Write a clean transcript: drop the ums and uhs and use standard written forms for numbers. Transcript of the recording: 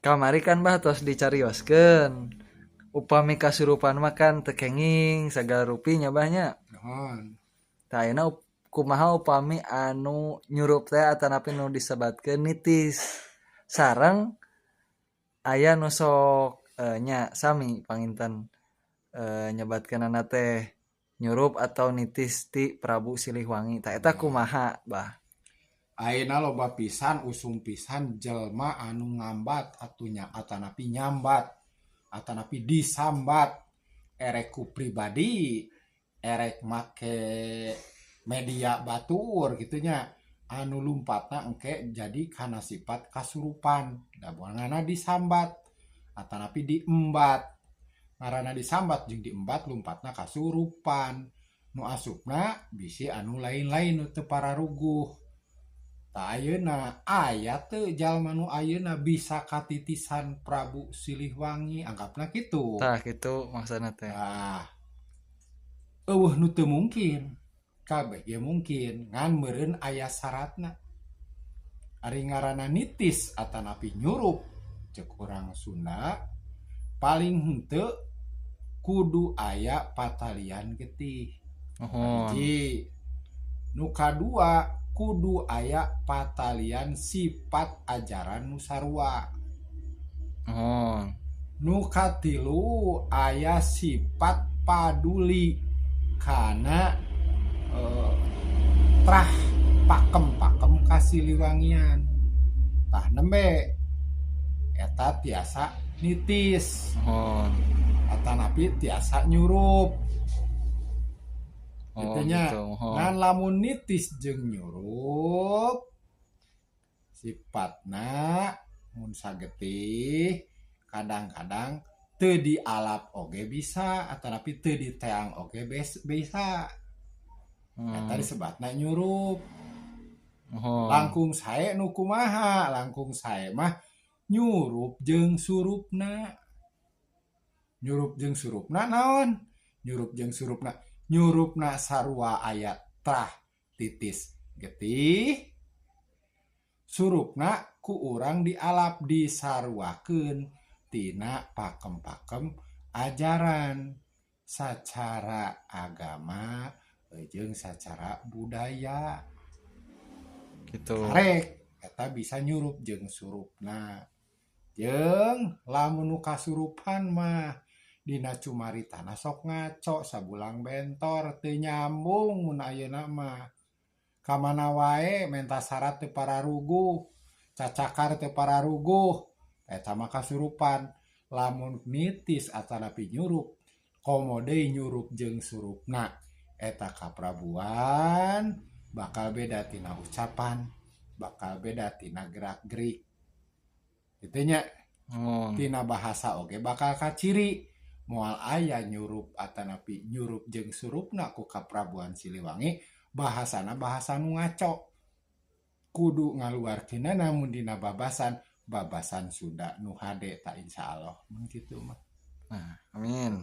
kamari kan bah tos dicarioskeun upami kasurupan mah kan teu kenging sagala rupi nya bahnya. Naon? Tah ayeuna kumaha upami anu nyurup teh atanapi nu disebatkeun nitis. Sareng aya nu sok nya sami panginten nyebatkeunana teh nyurup atau nitis ti Prabu Siliwangi. Tah eta kumaha bah? Ayeuna loba pisan usum pisan jelma anu ngambat atunya atanapi nyambat atanapi disambat erek ku pribadi erek make media batur gitunya anu lumpatna engke jadi kana sifat kasurupan dabuangana disambat atanapi diembat ngaranna disambat jeung diembat lumpatna kasurupan nu asupna bisi anu lain-lain nu teu pararuguh. Tah ayeuna aya teu jalma nu ayeuna bisa katitisan Prabu Siliwangi anggapna kitu. Tah kitu maksudna teh. Nah, eueuh nu teu mungkin. Kabeh ge mungkin ngan meureun aya syaratna. Ari ngaranna nitis atanapi nyurup ceuk urang Sunda paling henteu kudu aya patalian getih. Nuhun. Hiji. Nu kadua kudu aya patalian sifat ajaran nu sarua. Nuhun. Nu katilu aya sifat paduli kana trah pakem-pakem kasiliwangian. Tah nembe eta tiasa nitis Nuhun. atanapi tiasa nyurup. Oh Gitunya. gitu. Ngan lamun nitis jeung nyurup sifatna mun sagetih kadang-kadang teu dialap oge bisa atanapi teu diteang oge bisa. Eta disebutna nyurup. Nuhun. Langkung sae nu kumaha? Langkung sae mah nyurup jeung surupna. Nyurup jeung surupna naon? Nyurup jeung surupna. Nyurupna sarua aya trah titis getih. Surupna ku urang dialap disaruakeun tina pakem-pakem ajaran sacara agama jeung sacara budaya. Gitu. Karek eta bisa nyurup jeung surupna. Jeung lamun nu kasurupan mah dina cumaritana sok ngaco sabulang bentor teu nyambung mun ayeuna mah. Kamana wae menta syarat teu pararuguh, cacakar teu pararuguh, eta mah kasurupan. Lamun nitis atanapi nyurup, komo deui nyurup jeung surupna. Eta kaprabuan bakal beda tina ucapan, bakal beda tina gerak-gerik. Kitu nya. Tina bahasa oge bakal kaciri. Moal aya nyurup atanapi nyurup jeung surupna ku kaprabuan Siliwangi bahasana bahasa nu ngaco. Kudu ngaluarkeunna namun dina babasan Sunda nu hade ta insyaallah mun kitu mah. Nah, amin.